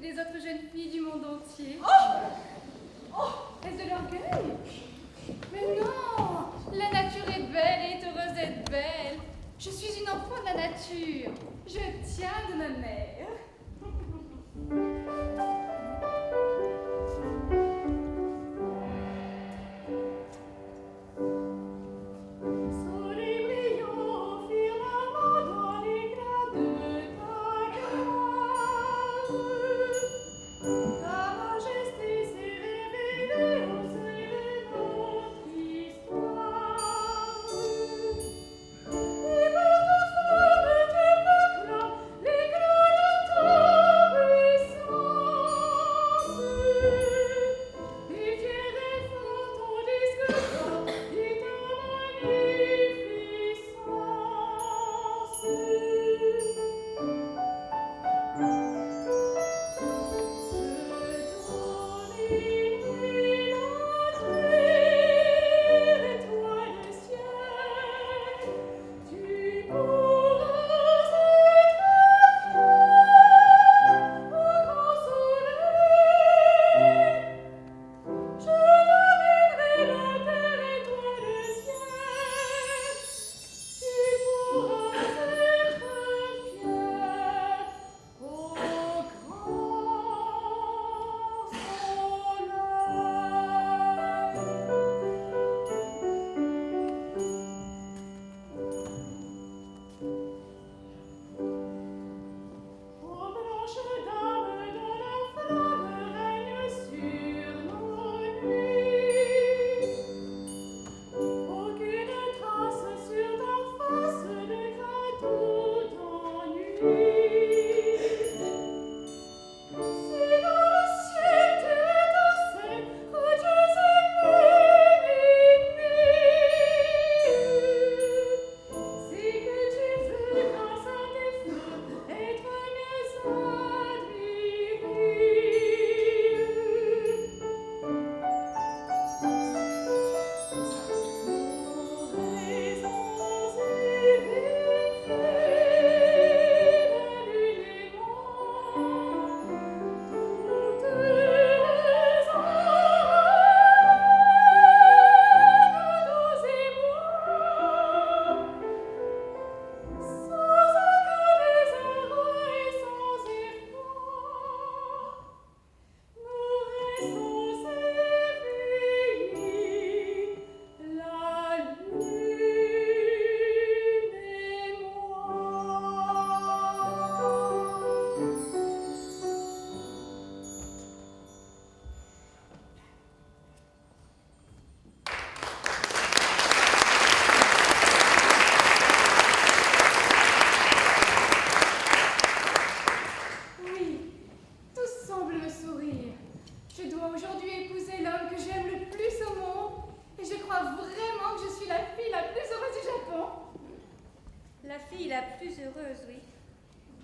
toutes les autres jeunes filles du monde entier. Est-ce de l'orgueil? Mais non! La nature est belle et est heureuse d'être belle. Je suis une enfant de la nature. Je tiens de ma mère.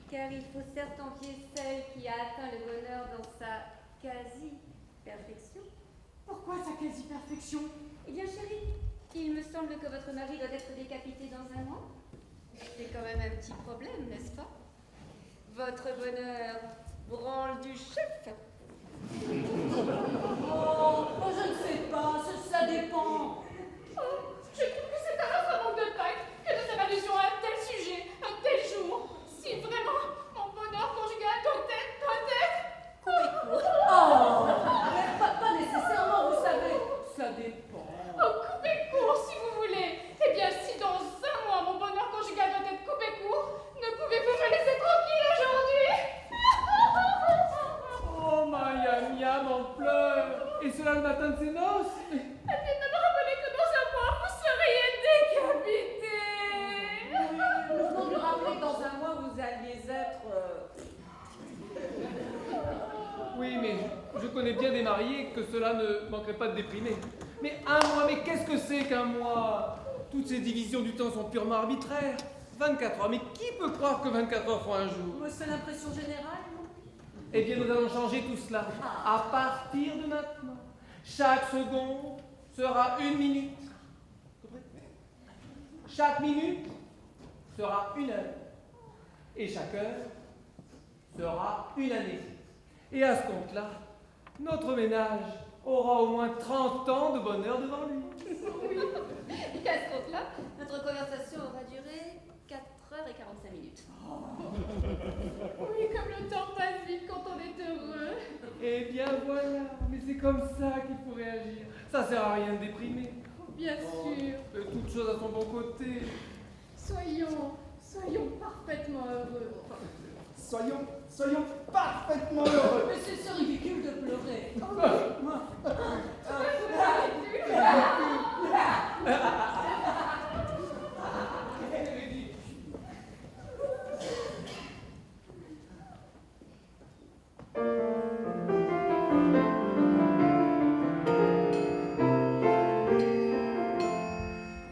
Car il faut certes envier celle qui a atteint le bonheur dans sa quasi-perfection. Pourquoi sa quasi-perfection? Eh bien, chérie, il me semble que votre mari doit être décapité dans un mois. C'est quand même un petit problème, n'est-ce pas? Votre bonheur branle du chef. Oh, je ne sais pas, ça dépend. Je trouve que c'est un affreux manque de tact que de faire allusion à un tel sujet, un tel jour. Si vraiment mon bonheur conjugal doit être. Oh, mais pas nécessairement, vous savez. Ça dépend. Oh, coupez court si vous voulez. Eh bien, si dans un mois mon bonheur conjugal doit être coupé court, ne pouvez-vous me laisser tranquille aujourd'hui? Oh, Miam en pleure. Et cela le matin de ses noces. Elle vient de me rappeler que dans un mois, vous seriez décapité. Nous venons de lui rappeler que dans un mois, vous alliez être... Oui, mais je connais bien des mariés que cela ne manquerait pas de déprimer. Mais un mois, mais qu'est-ce que c'est qu'un mois? Toutes ces divisions du temps sont purement arbitraires. 24 heures, mais qui peut croire que 24 heures font un jour? Moi, c'est l'impression générale, non? Eh bien, nous allons changer tout cela. À partir de maintenant, chaque seconde sera une minute. Chaque minute sera une heure. Et chaque heure sera une année. Et à ce compte-là, notre ménage aura au moins 30 ans de bonheur devant lui. Et à ce compte-là, notre conversation aura duré 4h45. Oui, comme le temps passe vite quand on est heureux. Eh bien voilà, mais c'est comme ça qu'il faut réagir. Ça sert à rien de déprimer. Bien sûr. Toute chose a son bon côté. Soyons parfaitement heureux. Soyons parfaitement heureux. Mais c'est ridicule de pleurer.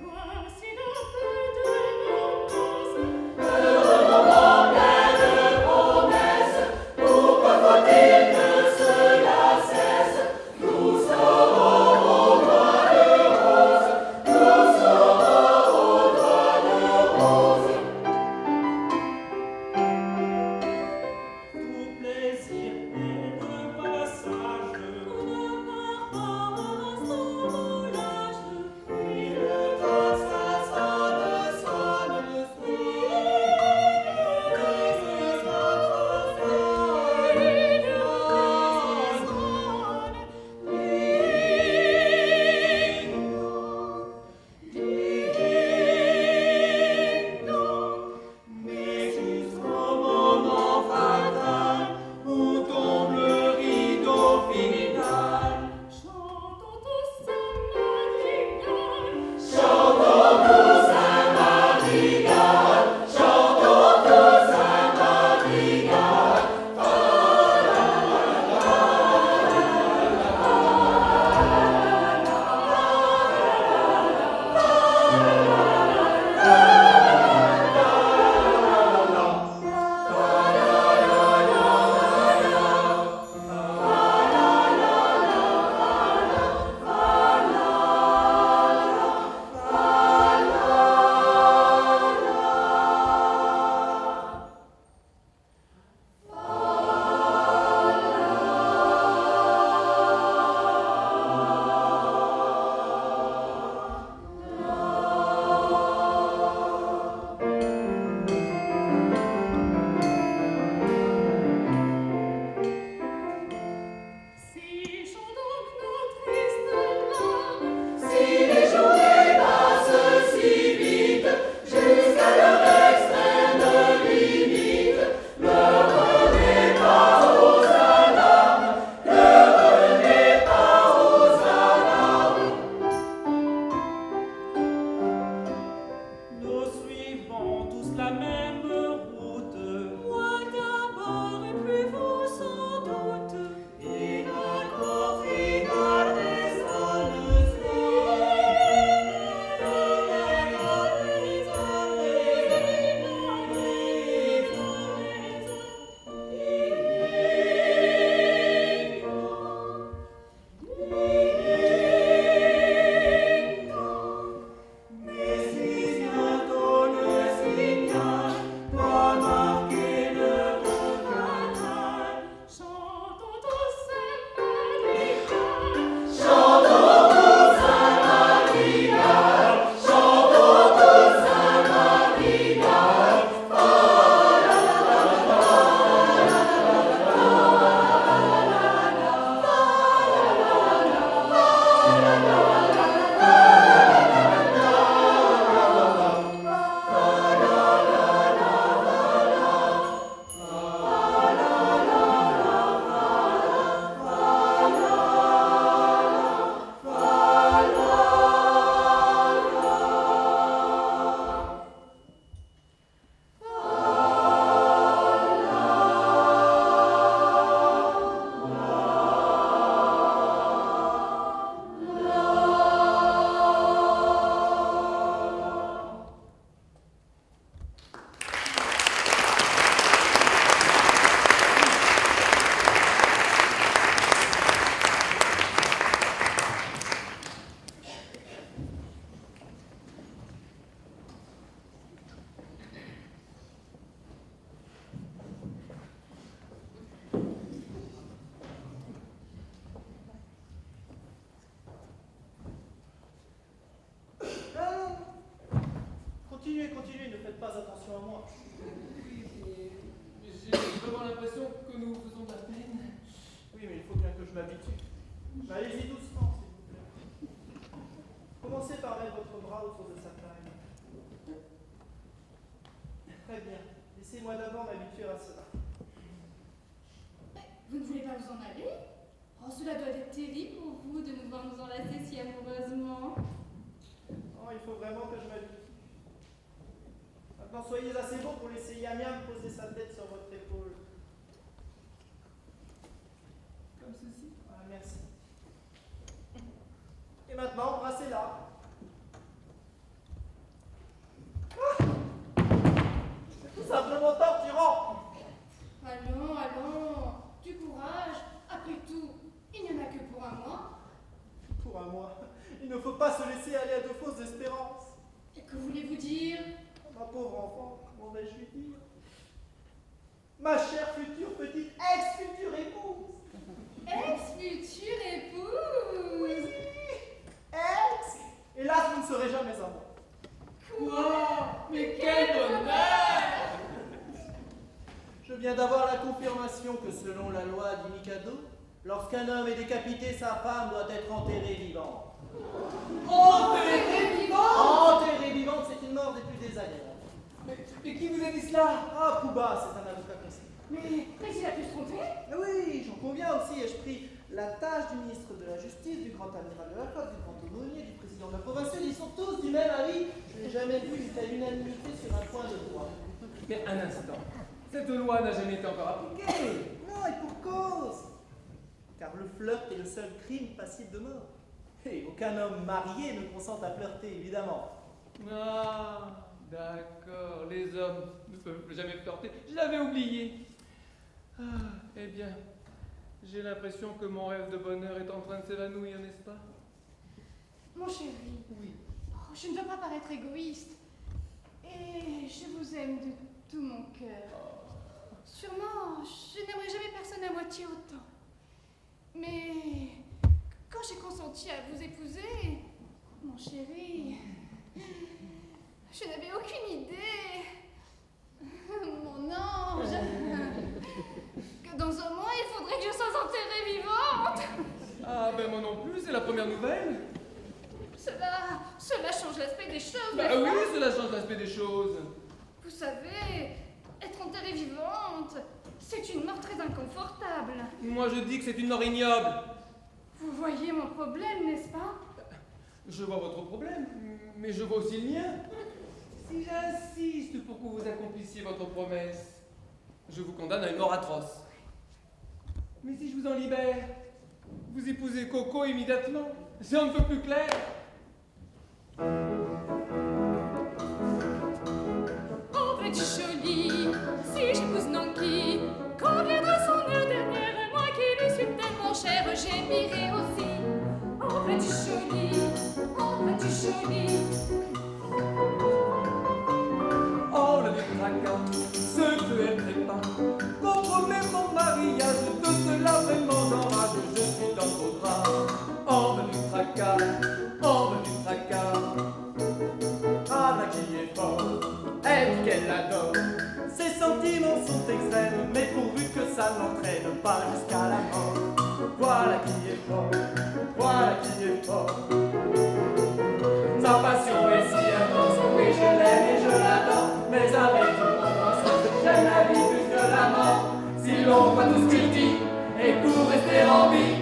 Voici nos feux de romance. Pourquoi faut-il que cela cesse? m'habitue. Mais allez-y doucement, s'il vous plaît. Commencez par mettre votre bras autour de sa taille. Très bien. Laissez-moi d'abord m'habituer à cela. Vous ne voulez pas vous en aller? Oh, cela doit être terrible pour vous de nous voir nous enlacer si amoureusement. Oh, il faut vraiment que je m'habitue. Maintenant, soyez assez beau pour laisser Yam Yam poser sa tête sur votre épaule. Comme ceci. Ah, merci. Et maintenant, embrassez-la. Ah, c'est tout simplement torturant. Allons, allons, du courage. Après tout, il n'y en a que pour un mois. Pour un mois, il ne faut pas se laisser aller à de fausses espérances. Et que voulez-vous dire? Ma pauvre enfant, comment vais-je lui dire? Ma chère future petite ex-future épouse. Ex-future épouse. Ex. Hélas, vous ne serez jamais à moi. Quoi? Mais quel bonheur! Je viens d'avoir la confirmation que selon la loi du Mikado, lorsqu'un homme est décapité, sa femme doit être enterrée vivante. Enterré vivant! Enterrée vivante, c'est une mort des plus désagréables. Mais qui vous a dit cela? Ah, Pouba, c'est un avocat conseiller. Mais il a pu se tromper? Ah oui, j'en conviens aussi, ai-je pris la tâche du ministre de la Justice, du grand amiral de la flotte, du grand aumônier, du président de la provinciale, ils sont tous du même avis. Je n'ai jamais vu jusqu'à l'unanimité sur un point de droit. Mais un instant, cette loi n'a jamais été encore appliquée. Non, et pour cause. Car le flirt est le seul crime passible de mort. Et aucun homme marié ne consent à flirter, évidemment. Ah, d'accord, les hommes ne peuvent jamais flirter. Je l'avais oublié. Ah, eh bien, j'ai l'impression que mon rêve de bonheur est en train de s'évanouir, n'est-ce pas? Mon chéri, Oui. oh, je ne veux pas paraître égoïste. Et je vous aime de tout mon cœur. Sûrement, je n'aimerais jamais personne à moitié autant. Mais quand j'ai consenti à vous épouser, mon chéri, je n'avais aucune idée, mon ange, que dans un mois, il faudrait que je sois enterrée vivante. Ah, ben moi non plus, c'est la première nouvelle. Cela change l'aspect des choses. Bah n'est-ce oui, pas? cela change l'aspect des choses. Vous savez, être enterrée vivante, c'est une mort très inconfortable. Moi je dis que c'est une mort ignoble. Vous voyez mon problème, n'est-ce pas? Je vois votre problème, mais je vois aussi le mien. Si j'insiste pour que vous accomplissiez votre promesse, je vous condamne à une mort atroce. Mais si je vous en libère, vous épousez Coco immédiatement. C'est un peu plus clair. Oh, petit joli, si j'épouse Nanki, quand viendra son heure dernière, moi qui lui suis tellement chère, j'aimerai aussi. Oh, petit joli, oh, petit joli. Oh, le tracas, ce cruel trépas, compromet mon mariage, de cela vraiment j'enrage, je suis dans vos bras. Envenu tracas, ah, là qui est fort, elle qu'elle adore. Ses sentiments sont extrêmes, mais pourvu que ça n'entraîne pas jusqu'à la mort. Voilà qui est fort, voilà qui est fort. Ma passion est si intense, oui je l'aime et je l'adore, mais avec tout mon sens, j'aime la vie plus que la mort. Si l'on voit tout ce qu'il dit, et pour rester en vie,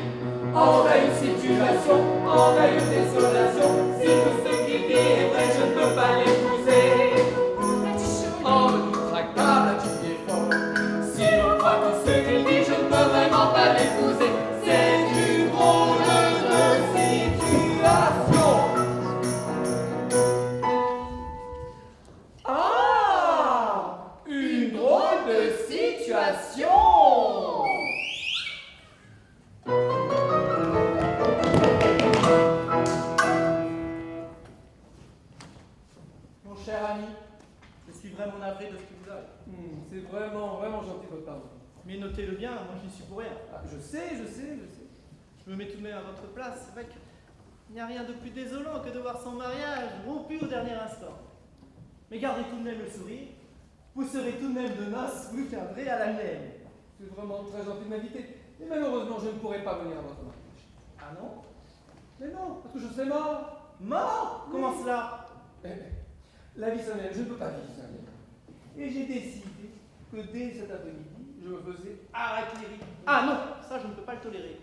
en veille situation, en veille désolation, si tout ce qu'il dit est vrai, je ne peux pas l'épouser. Oh, le tracas, là qui est fort. Si l'on croit tout ce qu'il dit, je ne peux vraiment pas l'épouser. C'est une drôle de situation. Ah, une drôle de situation. Mon cher ami, je suis vraiment navré de ce qui vous arrive. C'est vraiment, vraiment gentil de votre part. Mais notez-le bien, moi je n'y suis pour rien. Ah, je sais. Je me mets tout de même à votre place. C'est vrai qu'il n'y a rien de plus désolant que de voir son mariage rompu au dernier instant. Mais gardez tout de même le sourire. Vous serez tout de même de noces, vous viendrez à la mienne. C'est vraiment très gentil de m'inviter. Et malheureusement, je ne pourrai pas venir à votre mariage. Ah non? Mais non, parce que je serai mort. Mort? Comment cela? La vie s'en vient, je ne peux pas vivre sans elle. Et j'ai décidé que dès cet après-midi, je me faisais harakiri. Ah non, ça je ne peux pas le tolérer.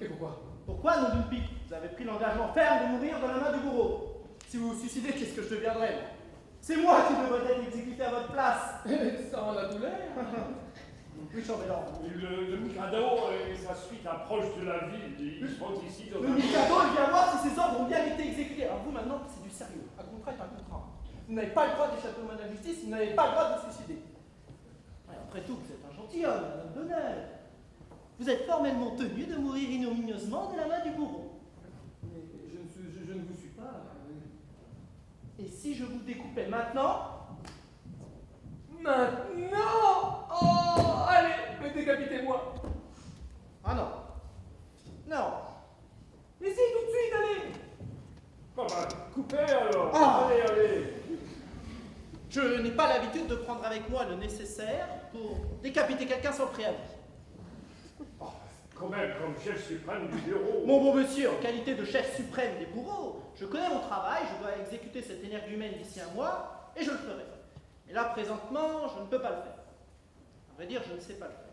Et pourquoi? Pourquoi, nom d'une pipe? Vous avez pris l'engagement ferme de mourir de la main du bourreau. Si vous vous suicidez, qu'est-ce que je deviendrai, moi? C'est moi qui devrais être exécuté à votre place. Ça en a tout l'air. Oui, chambellan. Le Mikado et sa suite approchent de la ville. Ils sont ici Le Mikado, il vient voir si ses ordres ont bien été exécutés. Alors vous, maintenant, c'est du sérieux. Un contrat est un contrat. Vous n'avez pas le droit d'échapper aux mains de la justice, vous n'avez pas le droit de vous suicider. Ouais, après tout, vous êtes un gentilhomme, un homme d'honneur. Vous êtes formellement tenu de mourir ignominieusement de la main du bourreau. Mais je ne vous suis pas. Et si je vous découpais maintenant? Maintenant? Oh, allez, me décapitez-moi. Ah non. Non. Mais si, tout de suite, allez. Bon, bah, coupez alors. Ah. Allez, allez. Je n'ai pas l'habitude de prendre avec moi le nécessaire pour décapiter quelqu'un sans préavis. Oh, quand même, comme chef suprême du bureau. Mon bon monsieur, en qualité de chef suprême des bourreaux, je connais mon travail, je dois exécuter cet énergumène d'ici un mois, et je le ferai. Mais là, présentement, je ne peux pas le faire. À vrai dire, je ne sais pas le faire.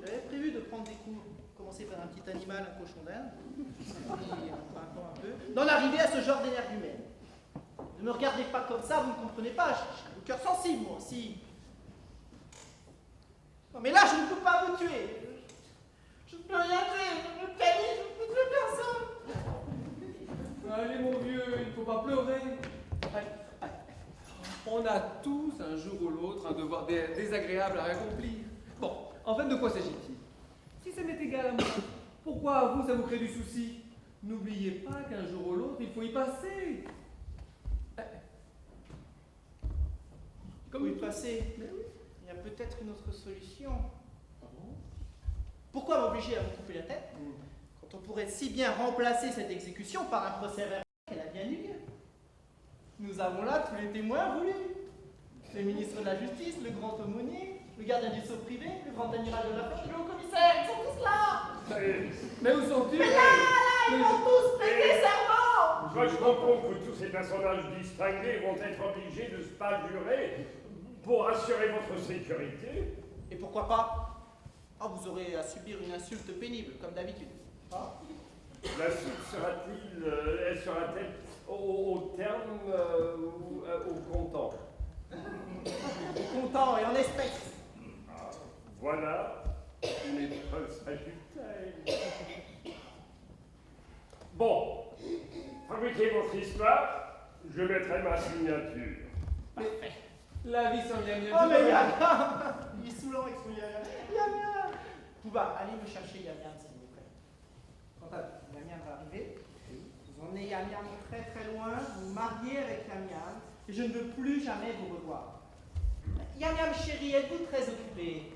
J'avais prévu de prendre des cours, commencer par un petit animal, un cochon d'Inde, puis en grimper un peu, d'en arriver à ce genre d'énergumène. Ne me regardez pas comme ça, vous ne comprenez pas, j'ai le cœur sensible, moi aussi. Non, mais là, je ne peux pas vous tuer. Je ne peux rien faire, je ne peux pas je ne peux plus personne. Allez, mon vieux, il ne faut pas pleurer. On a tous, un jour ou l'autre, un devoir désagréable à accomplir. Bon, en fait, de quoi s'agit-il? Si ça m'est égal à moi, pourquoi à vous, ça vous crée du souci? N'oubliez pas qu'un jour ou l'autre, il faut y passer. Comme y passer, Mais oui. il y a peut-être une autre solution. Ah bon? Pourquoi m'obliger à vous couper la tête quand on pourrait si bien remplacer cette exécution par un procès verbal qu'elle a bien eu lieu? Nous avons là tous les témoins voulus. Le ministre de la Justice, le grand aumônier, le gardien du sceau privé, le grand amiral de la pêche, le haut-commissaire, ils sont tous là. Mais où sont-ils? Ils vont tous prêter serment. Je comprends que tous ces personnages distingués vont être obligés de se parjurer pour assurer votre sécurité. Et pourquoi pas? Ah, vous aurez à subir une insulte pénible, comme d'habitude. Ah. La suite elle sera-t-elle au terme ou au comptant? Content et en espèces. Ah, voilà une épreuve sagittaire. Bon, fabriquez votre histoire, je mettrai ma signature. Parfait. La vie s'en vient mieux. Oh mais Yamiam! Il est saoulant avec son Yamiam. Yamiam! Pouba, allez me chercher Yamiam s'il vous plaît. Quant à vous, Yamiam va arriver. Vous emmenez Yamiam très très loin, vous vous mariez avec Yamiam, et je ne veux plus jamais vous revoir. Yamiam chérie, êtes-vous très occupée?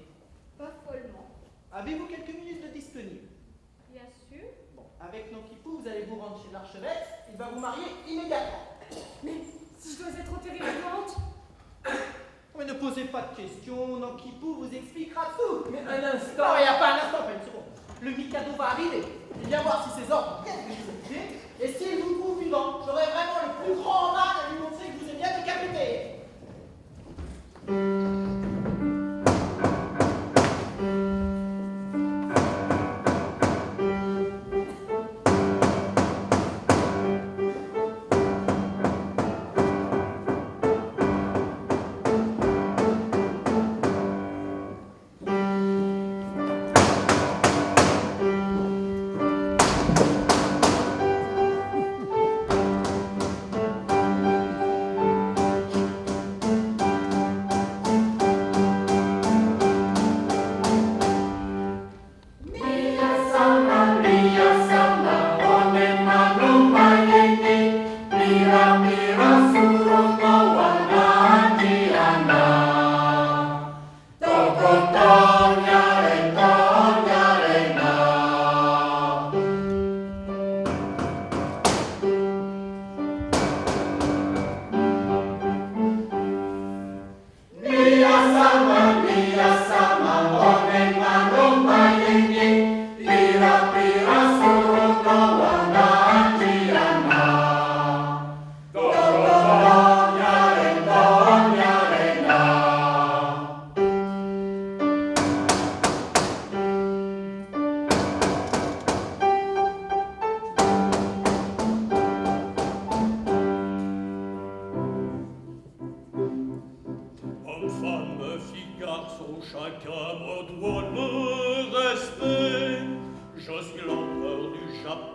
Pas follement. Avez-vous quelques minutes de disponible? Bien sûr. Bon, avec Nonkipou, vous allez vous rendre chez l'archevêque, il va vous marier immédiatement. Mais si je dois être enterrée vivante? Mais ne posez pas de questions, Nonkipou vous expliquera tout. Mais un Non, instant. il n'y a pas un instant, pas une seconde. Le Mikado va arriver. Il vient voir si ses ordres ont bien été exécutés. Et s'il vous trouve vivant, j'aurai vraiment le plus grand honneur à lui montrer que vous êtes bien décapité.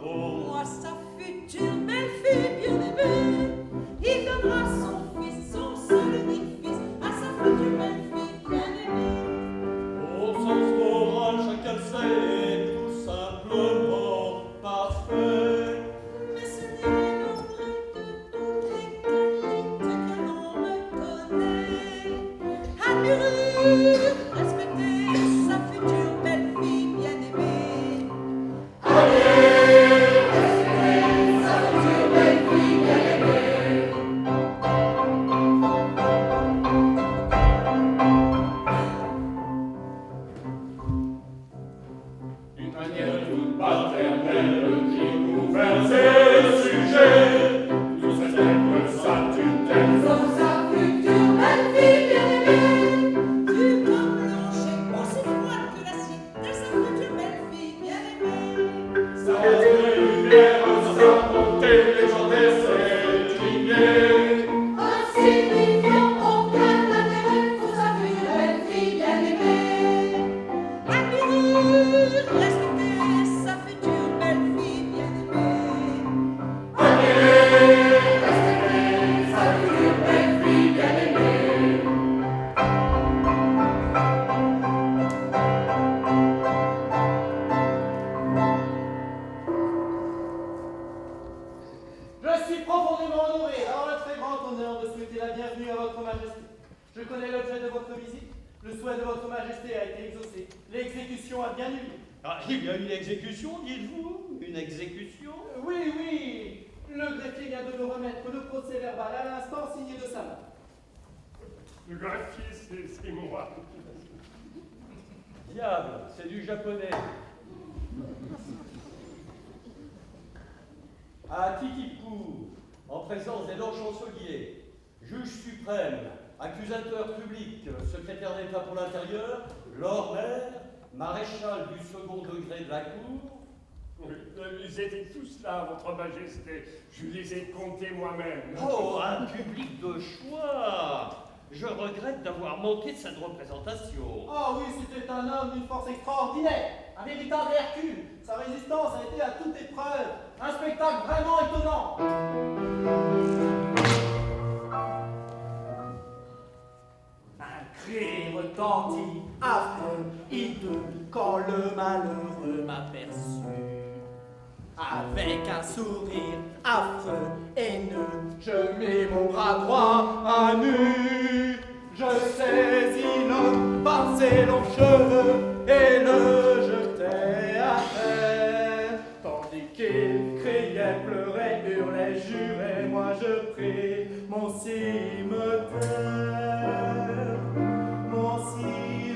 peau. Moi, sa future belle-fille bien-aimée, il donnera son fils, son seul unique fils, à sa future belle-fille bien-aimée. Au sens moral, chacun le sait, tout simplement parfait. Mais ce n'est l'ombre de toutes les qualités que l'on reconnaît. Admirer, respecter sa future belle-fille bien-aimée. Une manière toute paternelle qui nous versait le sujet. Nous respecte sa tutelle. Sa future belle-fille bien-aimée. Tu comme le rocher, aussi froide que l'acier, de sa future belle-fille bien-aimée. Sa lumière, sa bonté légendaire, cette lumière. Insignifiant, aucun intérêt pour sa future belle-fille bien-aimée. Admirer, respecter sa future belle-fille bien-aimée. Sa future belle-fille bien-aimée. Je suis profondément honoré d'avoir le très grand honneur de souhaiter la bienvenue à votre majesté. Je connais l'objet de votre visite. Le souhait de votre majesté a été exaucé. L'exécution a bien eu lieu. Ah, il y a une exécution, dites-vous? Une exécution? Oui, oui. Le greffier vient de me remettre le procès verbal à l'instant signé de sa main. Le greffier, c'est moi. Diable, c'est du japonais. À Titipu, en présence des lords chanceliers, juge suprême, accusateur public, secrétaire d'État pour l'intérieur, lord maire, maréchal du second degré de la cour. Oui, ils étaient tous là, votre majesté. Je les ai comptés moi-même. Oh, un public de choix! Je regrette d'avoir manqué de cette représentation. Ah oui, c'était un homme d'une force extraordinaire, un véritable Hercule. Sa résistance a été à toute épreuve. Un spectacle vraiment étonnant. Un cri retentit, affreux, hideux, quand le malheureux m'aperçut. Avec un sourire affreux, haineux, je mis mon bras droit à nu. Je saisis l'homme par ses longs cheveux et le jetai à terre. Tandis qu'il criait, pleurait, hurlait, jurait, moi je pris mon cimetière. Mon cimetière.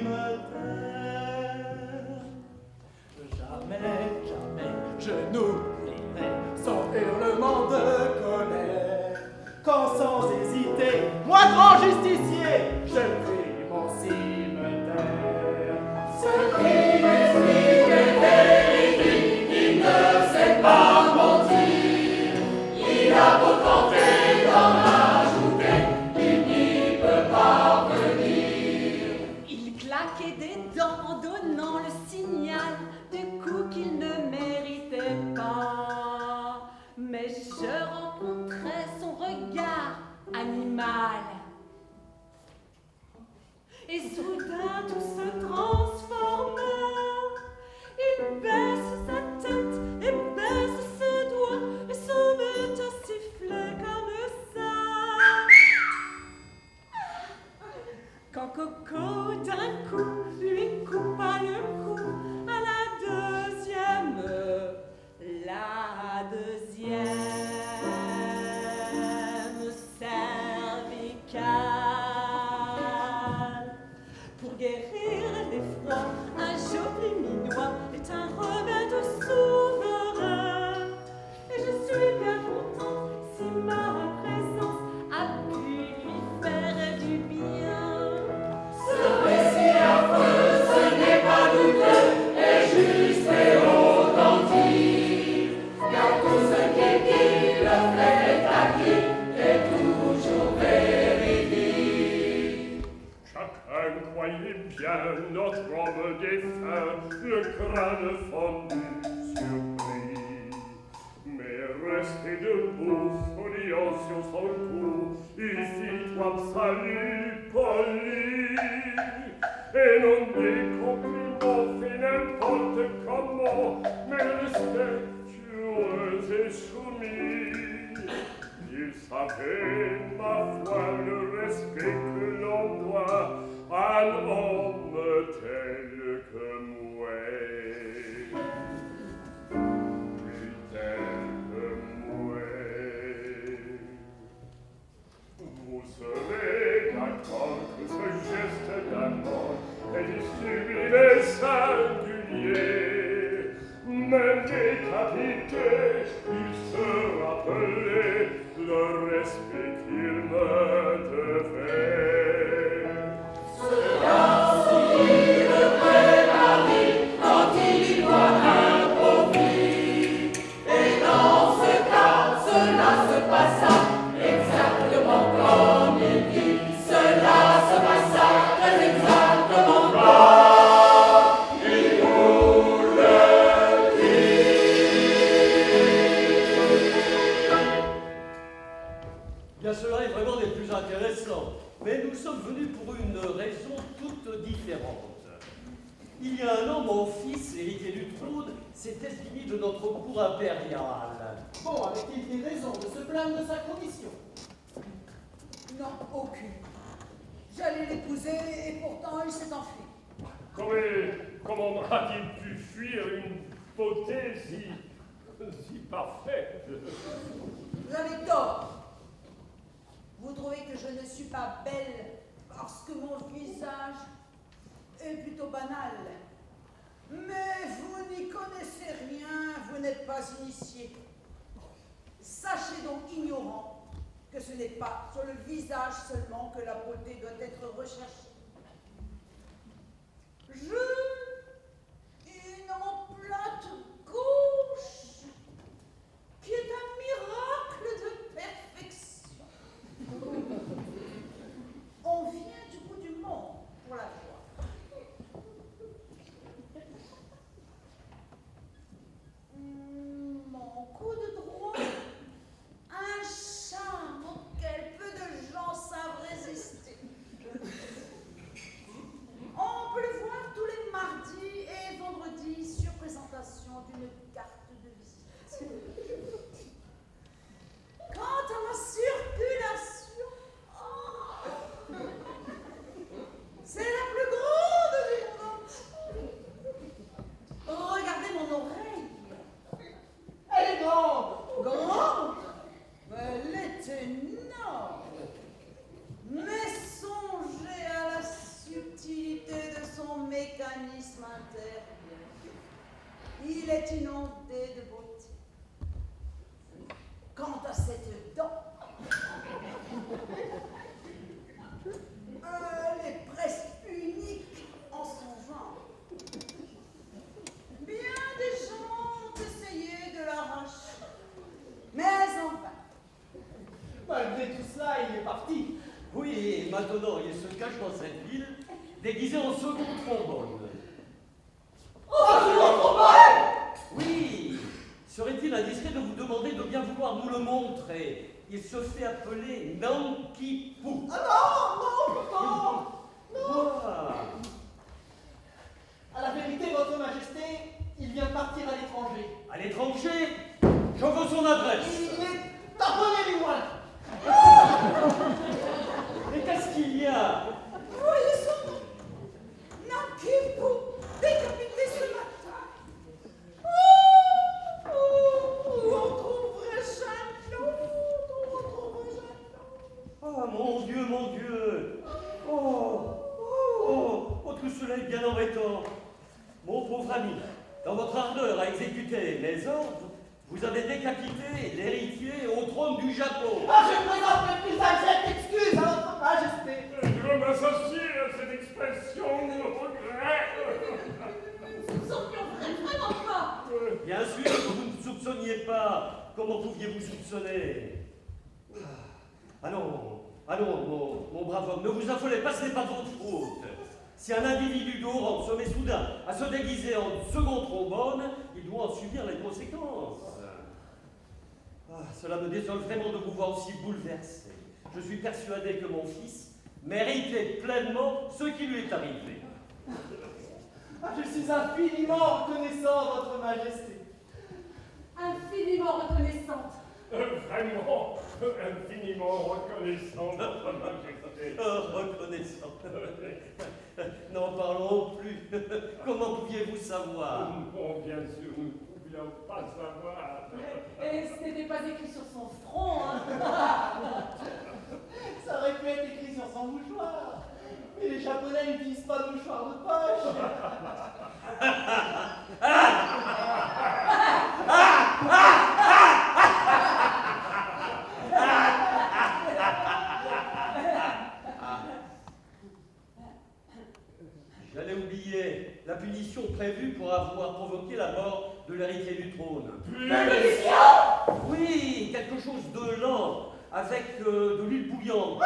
Jamais, jamais je n'oublierai son hurlement de colère. Quand sans hésiter, moi grand justicier, je pris mon cimetière. Ce cri m'explique et vérifie, il ne sait pas mentir. Il a beau tenter d'en ajouter, il n'y peut pas venir. Il claquait des dents en donnant le signal du coup qu'il ne méritait pas. Mais je rencontrais son regard animal. Et soudain tout se transforma. Il baisse sa tête et baisse ses doigts et se met à siffler comme ça. Quand Coco d'un coup lui coupa le cou à la deuxième cervicale. Pour guérir l'effroi, un joli minois est un remède souverain. Et je suis bien contente si ma présence a pu lui faire du bien. Ce récit affreux, ce n'est pas douteux, est juste et authentique. Car tout ce qu'il dit, le fait est acquis, est toujours véridique. Chacun croyait bien notre homme défunt, le crâne fondu surpris. sul cou, ici toi salut poli, et non des compliments fait n'importe comment, mais respectueux et soumis. Il savait, ma foi, le respect que l'on doit à un homme tel que moi. Plus tel que moi. Vous serez d'accord que ce geste d'amour est sublime et singulier. Même décapité, il se rappelait le respect qu'il me devait. Cela signifie le vrai mari quand il y voit un profit. Et dans ce cas, cela se passa exactement comme il dit. Cela se passa très exactement comme il voulait Bien, cela est vraiment des plus intéressants. Mais nous sommes venus pour une raison toute différente. Il y a un an, mon fils, héritier du trône, s'était fini de notre cour impériale. Bon, avait-il des raisons de se plaindre de sa condition? Non, aucune. J'allais l'épouser et pourtant il s'est enfui. Comment a-t-il pu fuir une beauté si parfaite? Vous avez tort. Vous trouvez que je ne suis pas belle parce que mon visage est plutôt banal. Mais vous n'y connaissez rien, vous n'êtes pas initié. Sachez donc, ignorant, que ce n'est pas sur le visage seulement que la beauté doit être recherchée. Une emplate gauche qui est un miracle de perfection. On vient du bout du monde pour la voir. Mon coup de droit, un charme auquel peu de gens savent résister. On peut le voir tous les mardis et vendredis sur présentation d'une carte de visite. Quant à ma circulation, c'est la plus grande du monde entier. Regardez mon oreille. Elle est grande! Grande, elle est énorme. Mais songez à la subtilité de son mécanisme intérieur. Il est inondé de beauté. Quant à cette dent, elle est presque unique en son genre. Bien des gens ont essayé de l'arracher, mais en vain. Malgré tout cela, il est parti. Oui, et maintenant, il se cache dans cette ville, déguisé en second trombone. Oui, serait-il indiscret de vous demander de bien vouloir nous le montrer? Il se fait appeler Nanki Pou. Ah non! Voilà. À la vérité, votre majesté, il vient de partir à l'étranger. À l'étranger, je veux son adresse. Il est tamponné du moins. Mais qu'est-ce qu'il y a? Voyez son nom, Nanki Pou, décapité ce matin. Où on trouverait Chalon? Où on trouverait Chalon? Oh, mon Dieu, mon Dieu. Oh, tout cela est bien embêtant. Mon pauvre ami, dans votre ardeur à exécuter mes ordres, vous avez décapité l'héritier au trône du Japon. Ah, je présente mes plus abjectes excuses à votre majesté. Je m'associe à cette expression de regret. Nous saurions vraiment pas. Bien sûr que vous ne soupçonniez pas. Comment pouviez-vous soupçonner? Allons, mon brave homme, ne vous affolez pas, ce n'est pas de votre faute. Si un individu de haut rang se met soudain à se déguiser en second trombone, il doit en subir les conséquences. Cela me désole vraiment de vous voir aussi bouleversé. Je suis persuadé que mon fils méritait pleinement ce qui lui est arrivé. Je suis infiniment reconnaissant, Votre Majesté. Infiniment reconnaissante. Vraiment, infiniment reconnaissant, Votre Majesté. Oh, reconnaissant. N'en parlons plus. Comment pouviez-vous savoir? Bon, bien sûr, nous ne pouvions pas savoir. Et ce n'était pas écrit sur son front, hein. Ça aurait pu être écrit sur son mouchoir. Mais les Japonais n'utilisent pas de mouchoir de poche. J'allais oublier la punition prévue pour avoir provoqué la mort de l'héritier du trône. Oui, quelque chose de lent, avec de l'huile bouillante.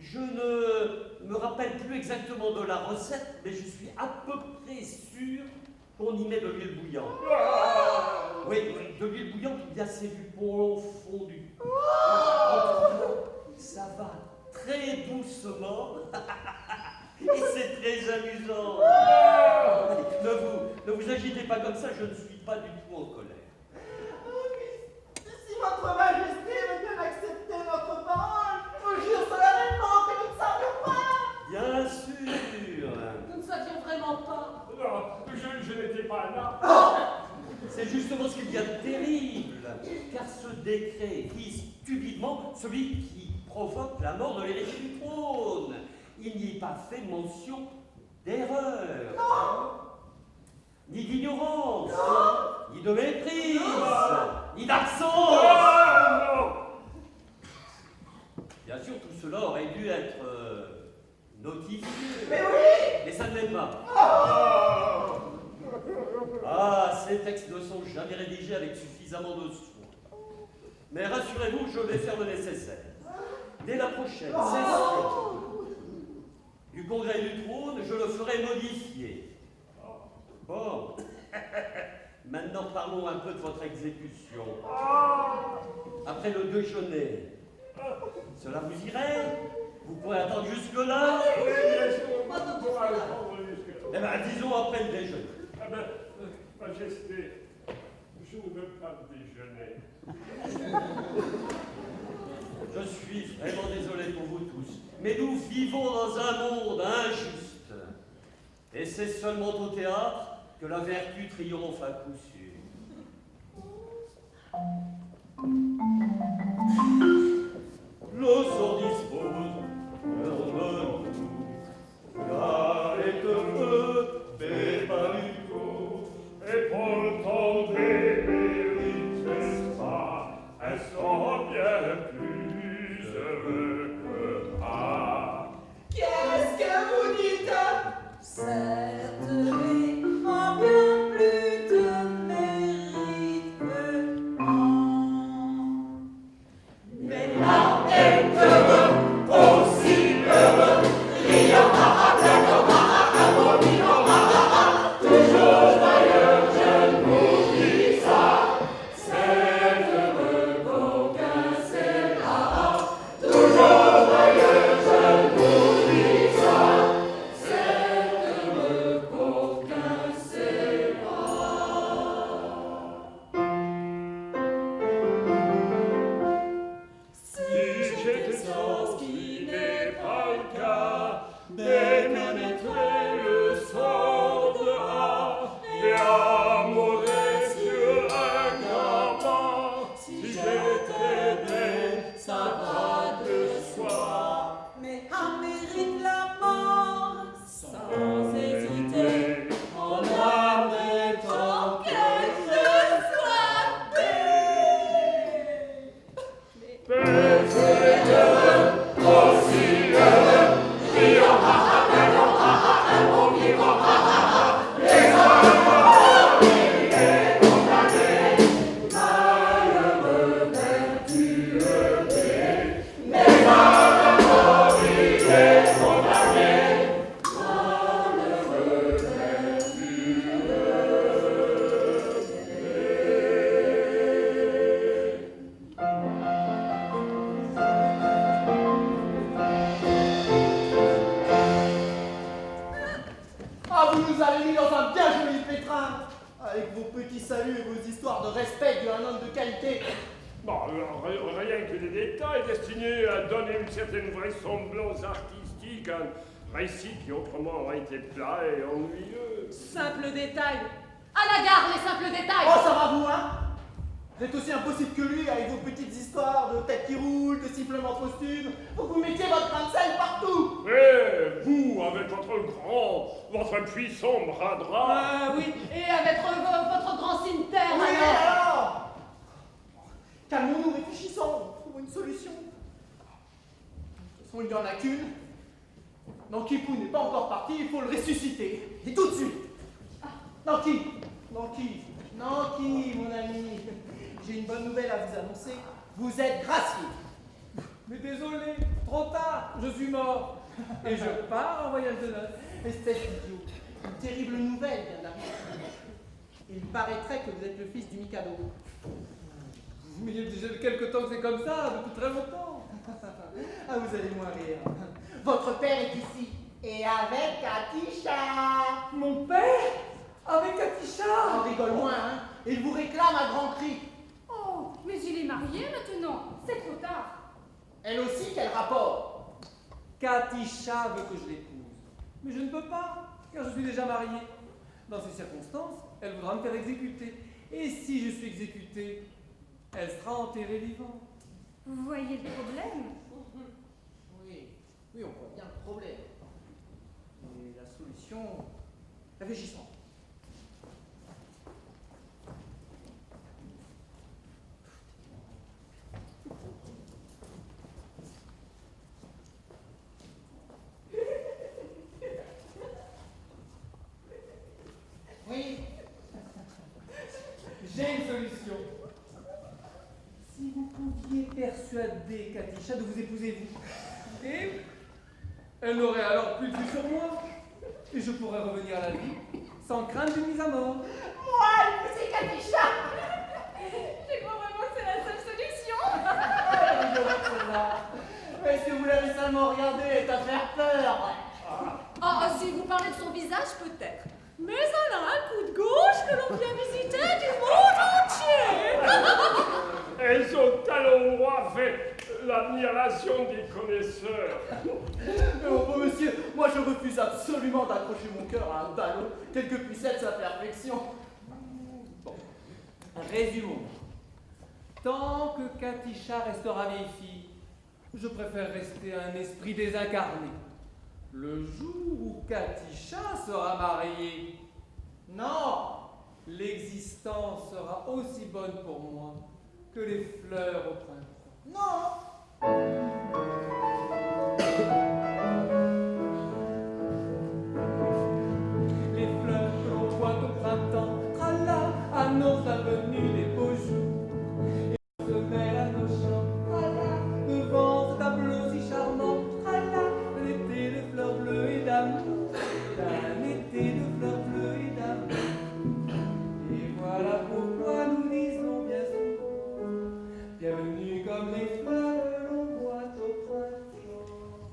Je ne me rappelle plus exactement de la recette, mais je suis à peu près sûr qu'on y met de l'huile bouillante. Oui, de l'huile bouillante, ou bien c'est du poulon fondu. Ça va très doucement. Et c'est très amusant. Ne vous agitez pas comme ça, je ne suis pas du tout en colère. Si Votre Majesté veut bien accepter notre parole, je vous jure solennellement que nous ne savions pas. Bien sûr. Nous ne savions vraiment pas. Non, je n'étais pas là. C'est justement ce qu'il y a de terrible, car ce décret vise stupidement celui qui provoque la mort de l'héritier du trône. Il n'y est pas fait mention d'erreur, ni d'ignorance, ni de méprise, ni d'absence. Bien sûr, tout cela aurait dû être notifié. Mais oui. Mais ça ne l'est pas. Ah, ces textes ne sont jamais rédigés avec suffisamment de soin. Mais rassurez-vous, je vais faire le nécessaire. Dès la prochaine session du Congrès du Trône, je le ferai modifier. Bon. Maintenant, parlons un peu de votre exécution. Après le déjeuner, cela vous irait? Vous pourrez attendre jusque-là? Oui, bien sûr, on pourra attendre jusque-là. Eh bien, disons après le déjeuner. Ah ben, Majesté, je ne veux pas déjeuner. Je suis vraiment désolé pour vous tous, mais nous vivons dans un monde injuste. Et c'est seulement au théâtre que la vertu triomphe à coup sûr. Le sort dispose, heureux nous, car est heureux, mais pas du tout. Et pourtant, des mérites pas, elles sont bien plus heureux que moi. Qu'est-ce que vous dites? Certes, mais en bien plus de petits saluts et vos histoires de respect d'un homme de qualité. Bon, rien que des détails destinés à donner une certaine vraisemblance artistique à un récit qui autrement aurait été plat et ennuyeux. Simple détail. À la gare, les simples détails. Oh, ça va vous, hein? Vous êtes aussi impossible que lui avec vos petites histoires de tête qui roule, de sifflements posthumes. Faut que vous mettiez votre grain de sel partout. Et vous, avec votre puissant bras droit. Ah oui, et avec votre grand cimetière. Oui, alors. alors calmons-nous, réfléchissons, trouvons une solution. De toute façon, il n'y en a qu'une. Nankipou n'est pas encore parti, il faut le ressusciter. Et tout de suite. Nanki, mon ami, j'ai une bonne nouvelle à vous annoncer. Vous êtes gracié. Mais désolé, trop tard, je suis mort. Et je pars en voyage de noces. Espèce d'idiot. Une terrible nouvelle vient d'arriver. Il paraîtrait que vous êtes le fils du Mikado. Mais il y a déjà quelque temps que c'est comme ça, depuis très longtemps. Ah, vous allez moins rire. Votre père est ici. Et avec Katisha. Mon père? Avec Katisha? On rigole moins, hein. Il vous réclame à grands cris. Oh, mais il est marié maintenant. C'est trop tard. Elle aussi, quel rapport? Katisha veut que je l'épouse. Mais je ne peux pas, car je suis déjà marié. Dans ces circonstances, elle voudra me faire exécuter. Et si je suis exécuté, elle sera enterrée vivante. Vous voyez le problème? Oui, on voit bien le problème. Et la solution, réfléchissons. Oui, J'ai une solution. Si vous pouviez persuader Katisha de vous épouser vous, et elle n'aurait alors plus de vue sur moi, et je pourrais revenir à la vie sans crainte d'une mise à mort. moi, épouser Katisha. Je crois vraiment que c'est la seule solution. Est-ce que vous l'avez seulement regardé et t'as fait peur? Ah, si vous parlez de son visage, peut-être. Mais elle a un coup de gauche que l'on vient visiter du monde entier. Elles ont à l'endroit fait l'admiration des connaisseurs. Mais mon beau monsieur, moi je refuse absolument d'accrocher mon cœur à un ballon, quelle que puisse être sa perfection. Bon, résumons. Tant que Katisha restera vieille fille, je préfère rester un esprit désincarné. Le jour où Katisha sera mariée, Non, l'existence sera aussi bonne pour moi que les fleurs au printemps. non. Les fleurs que l'on voit au printemps, tralala, annoncent la venue des beaux jours. Et on se mêle à nos chants, tralala, devant ce tableau si charmant, tralala, un été de fleurs bleues et d'amour, un été de fleurs bleues et d'amour. Et voilà pourquoi nous disons bien souvent, bienvenue comme les fleurs que l'on voit au printemps.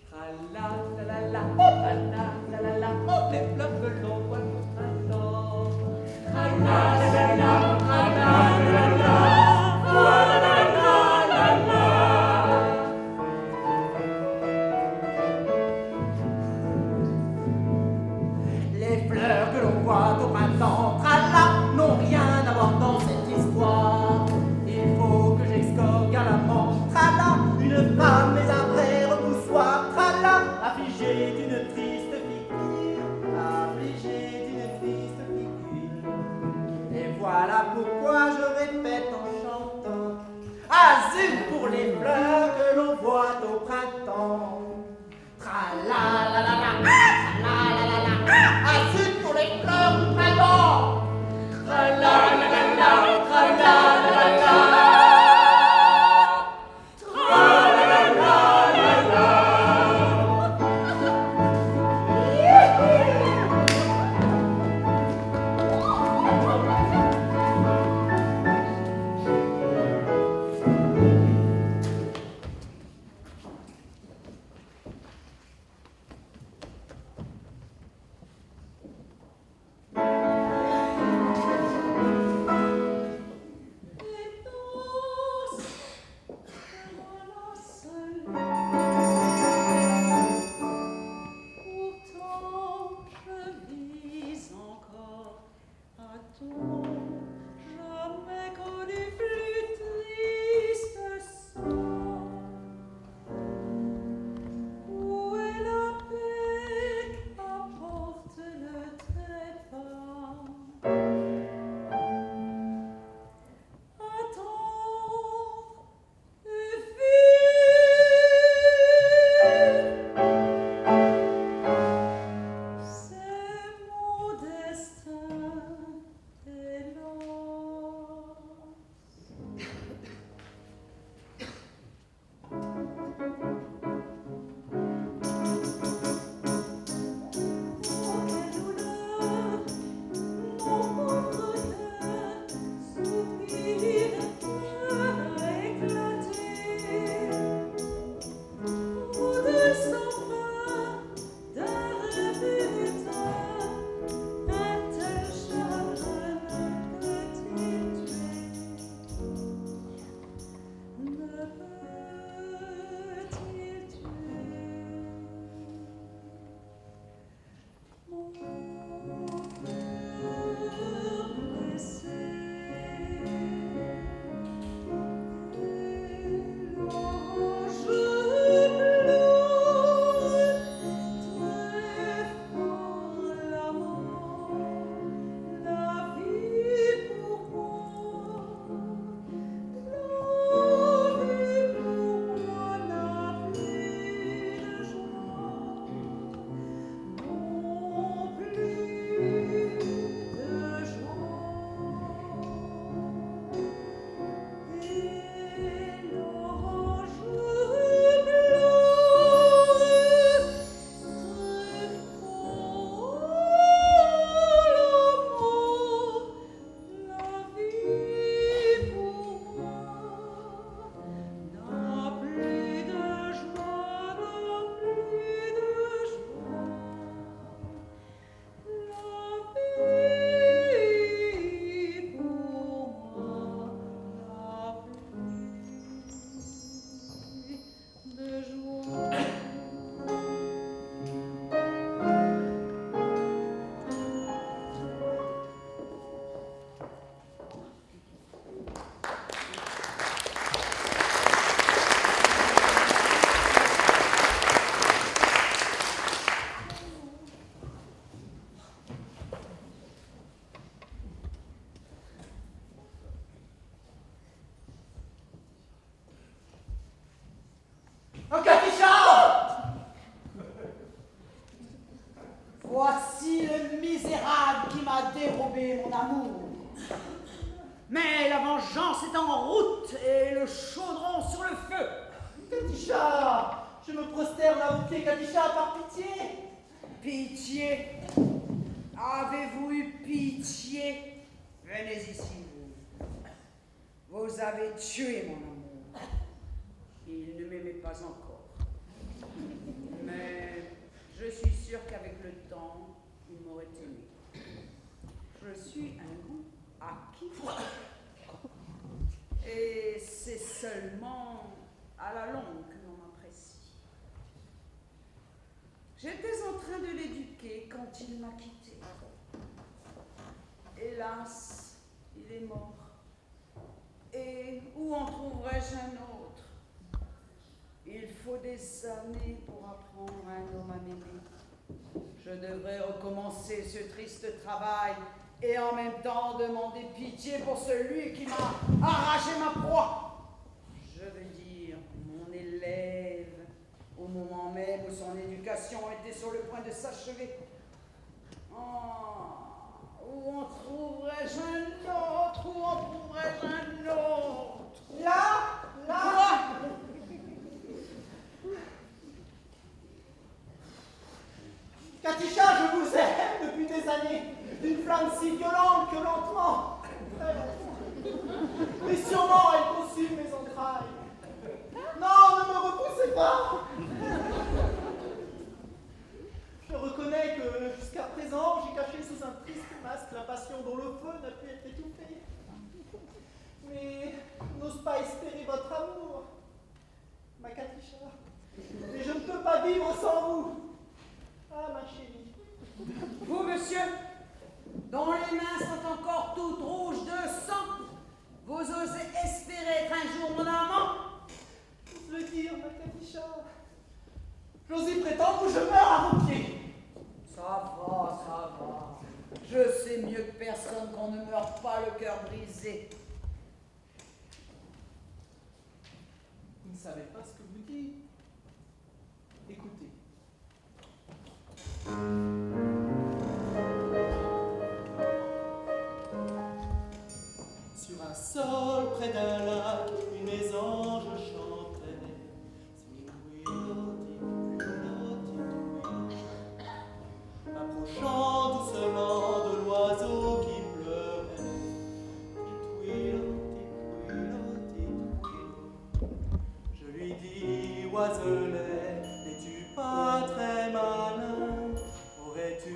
Tralala, tralala, tralala, tralala, oh, les fleurs que l'on voit au printemps. Tralala, tralala, tralala, tralala, tralala. Les fleurs que l'on voit au printemps, tralala, n'ont rien à voir dans cette histoire. Il faut que j'excorgue à l'amant, tralala, une femme mais un vrai repoussoir, tralala, affligée d'une triste figure, affligée d'une triste figure. Et voilà pourquoi je répète en chantant, azul pour les fleurs que l'on voit au printemps. Tralalalala, tralalalala, azul pour les fleurs du printemps. Tralalalala, tralalalala. vengeance est en route et le chaudron sur le feu. Katisha, je me prosterne à vos pieds, Katisha, par pitié. Pitié. Avez-vous eu pitié? Venez ici, vous. Vous avez tué mon amour. Il ne m'aimait pas encore. Mais je suis sûre qu'avec le temps, il m'aurait aimé. Je suis un goût acquis. Et c'est seulement à la longue que l'on m'apprécie. J'étais en train de l'éduquer quand il m'a quitté. Hélas, il est mort. Et où en trouverais-je un autre? Il faut des années pour apprendre à un homme à m'aimer. Je devrais recommencer ce triste travail et en même temps demander pitié pour celui qui m'a arraché ma proie. Je veux dire, mon élève, au moment même où son éducation était sur le point de s'achever. Où en trouverais-je un autre? Où en trouverais-je un autre? Là, Quoi? Katisha, je vous aime depuis des années, d'une flamme si violente que lentement. Mais sûrement elle consume mes entrailles. Non, ne me repoussez pas. Je reconnais que jusqu'à présent, j'ai caché sous un triste masque la passion dont le feu n'a pu être étouffé. Mais je n'ose pas espérer votre amour, ma Katisha. Et je ne peux pas vivre sans vous. Ah, ma chérie. Vous, monsieur, dont les mains sont encore toutes rouges de sang, vous osez espérer être un jour mon amant? J'ose le dire, ma Katisha. J'ose y prétendre ou je meurs à vos pieds. Ça va, ça va. Je sais mieux que personne qu'on ne meurt pas le cœur brisé. Vous ne savez pas ce que vous dites. Écoutez. Sur un sol près d'un lac, une mésange chantait. Approchant doucement de l'oiseau qui pleurait. Je lui dis, oiselet, n'es-tu pas très malin? Aurais-tu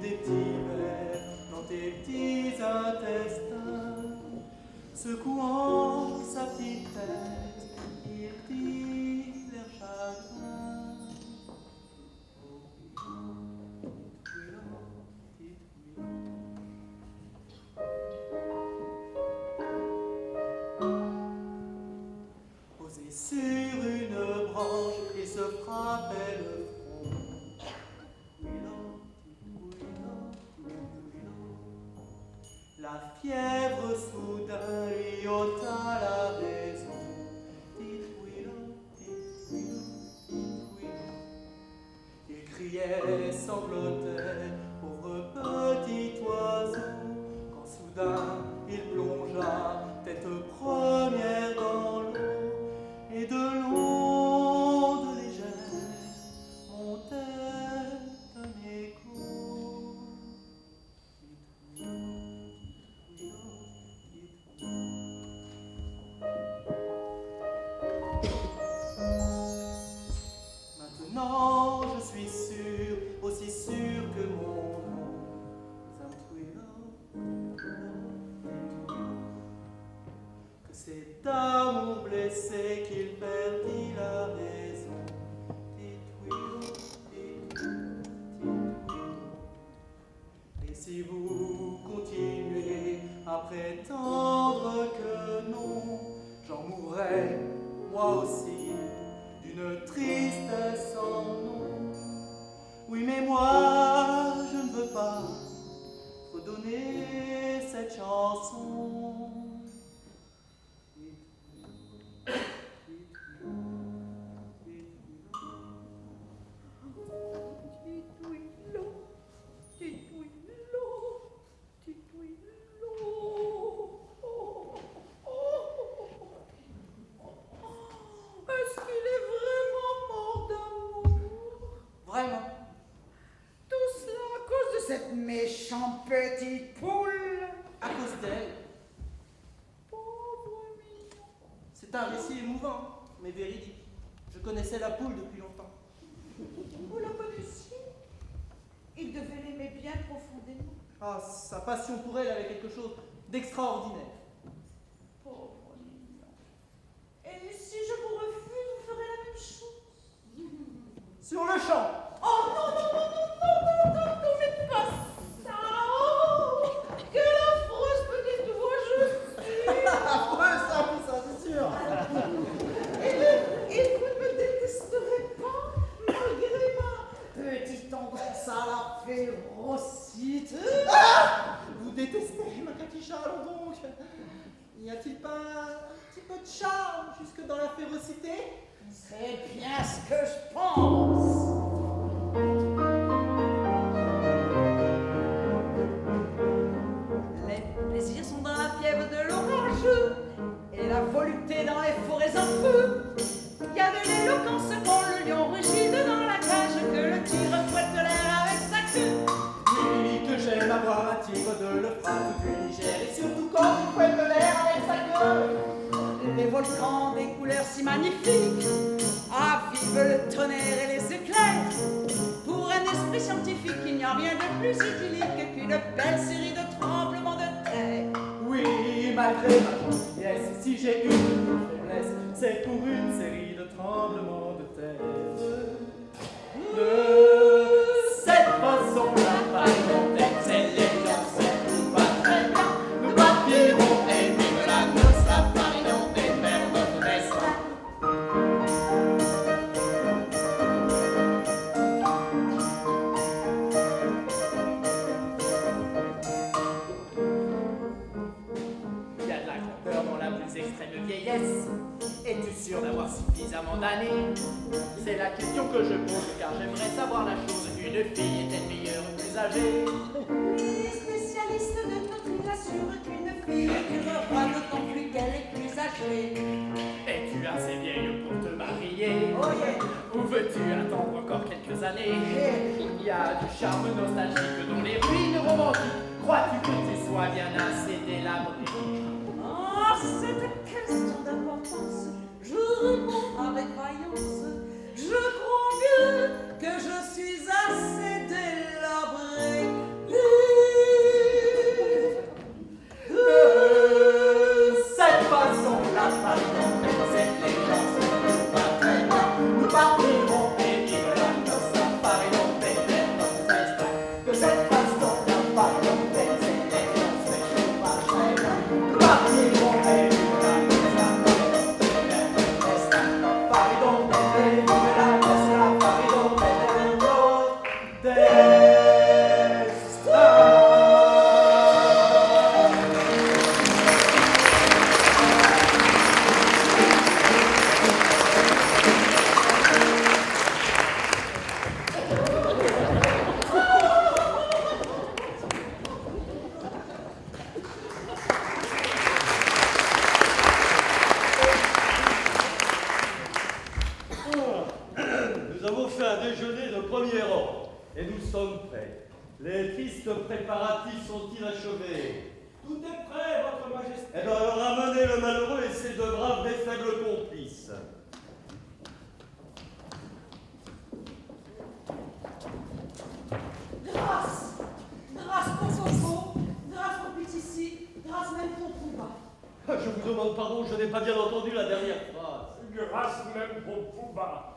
des petits vers dans tes petits intestins? Secouant sa petite tête, il dit l'air chagrin. Posé sur une branche, il se frappait le front. La fièvre soudain lui ôta la raison. Il criait, sanglotait, pauvre petit oiseau, quand soudain il plongea tête première dans l'eau, et de l'onde légère montait un écho. Maintenant je suis sûr, aussi sûr que mon nom, que c'est d'amour blessé qu'il perdit la raison. Et si vous continuez à prétendre que non, j'en mourrai, moi aussi, d'une tristesse sans nom. Oui, mais moi, je ne veux pas redonner cette chanson. C'est un récit émouvant, mais véridique. Je connaissais la poule depuis longtemps. Vous le connaissiez? Il devait l'aimer bien profondément. Ah, sa passion pour elle avait quelque chose d'extraordinaire. Pauvre mignon. Et si je vous refuse, vous ferez la même chose? Sur le champ. Oh non, non, non, non, non, non, non, ne faites pas ça. Oh, quelle affreuse petite voix je suis. Affreux, ça, oui, ça, c'est sûr. Et vous ne me détesterez pas, malgré ma petite tendance à la férocité? Vous détestez ma Katisha, allons donc. N'y a-t-il pas un petit peu de charme jusque dans la férocité? C'est bien ce que je pense. Les plaisirs sont dans la fièvre de l'orange et la volupté dans les forêts en feu. Il y a de l'éloquence quand le lion rugit dans la cage, que le tigre fouette l'air avec sa queue. Oui, que j'aime avoir un tigre de l'Euphrate du Niger, et surtout quand il fouette l'air avec sa queue. Les volcans des couleurs si magnifiques avivent le tonnerre et les éclairs. Pour un esprit scientifique, il n'y a rien de plus idyllique qu'une belle série de tremblements de terre. Oui, malgré ma gentillesse, si j'ai une petite faiblesse, c'est pour une série de tremblements de terre. De cette façon-là, par exemple, c'est l'élégance, c'est tout va très bien. Nous partirons et vive la noce, la parions et faire notre destin. Il y a de la grandeur dans la plus extrême vieillesse. Es-tu sûr d'avoir suffisamment d'années? C'est la question que je pose car j'aimerais savoir la chose. Une fille est-elle meilleure ou plus âgée? Les spécialistes de notre assurent qu'une fille durera d'autant plus qu'elle est plus âgée. Es-tu assez vieille pour te marier? Oh yeah. Ou veux-tu attendre encore quelques années? Il y a du charme nostalgique dans les ruines romantiques. Crois-tu que tu sois bien assez délabré? Ah, cette question d'importance, je réponds avec vaillance. Je crois bien que je suis assez délabré. Cette façon-là, pardon, cette élégance, tout va très bien. Nous partirons et vive la noce, la parions et faire notre destin. De cette façon-là, pardon, cette élégance, tout va très bien. Nous partirons et vive la noce, la parions et faire notre destin. Parions et vive la noce, la parions et faire notre destin. Nous avons fait un déjeuner de premier rang et nous sommes prêts. Les tristes préparatifs sont-ils achevés? Tout est prêt, votre majesté. Eh bien, alors ramenez le malheureux et ses deux braves des faibles complices. Grâce, grâce pour Fofo, grâce pour Pétissi, grâce même pour Pouba. Je vous demande pardon, je n'ai pas bien entendu la dernière phrase. Grâce même pour Pouba.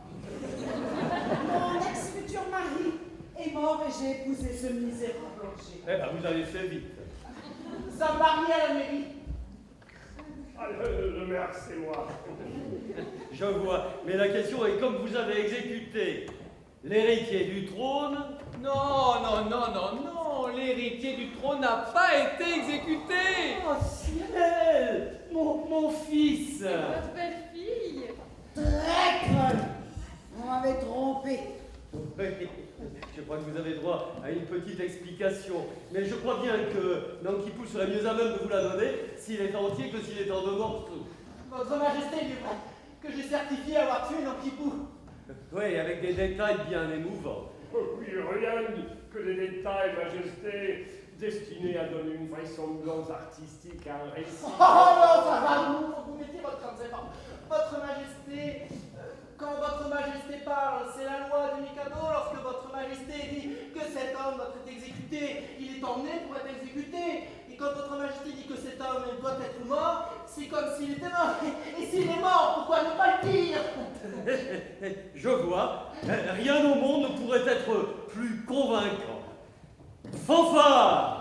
Mon ex-futur mari est mort et j'ai épousé ce misérable objet. Eh bien, vous avez fait vite. Nous sommes mariés à la mairie. Ah, le maire, c'est moi. Je vois, mais la question est comme vous avez exécuté l'héritier du trône. Non, non, non, non, non, l'héritier du trône n'a pas été exécuté. Oh ciel, mon fils. Votre belle-fille. Traître! On m'avait trompé. Oui, je crois que vous avez droit à une petite explication, mais je crois bien que Nankipou serait mieux à même de vous la donner s'il est entier que s'il est en deux morceaux. Votre majesté, il est vrai que j'ai certifié avoir tué Nankipou. Oui, avec des détails bien émouvants. Oh, oui, rien que des détails, majesté, destinés à donner une vraisemblance artistique à un récit. Oh non, ça va, vous mettez votre comme c'est pas. être exécuté. Il est emmené pour être exécuté. Et quand votre majesté dit que cet homme doit être mort, c'est comme s'il était mort. Et s'il est mort, pourquoi ne pas le dire? Je vois, rien au monde ne pourrait être plus convaincant. Fanfare!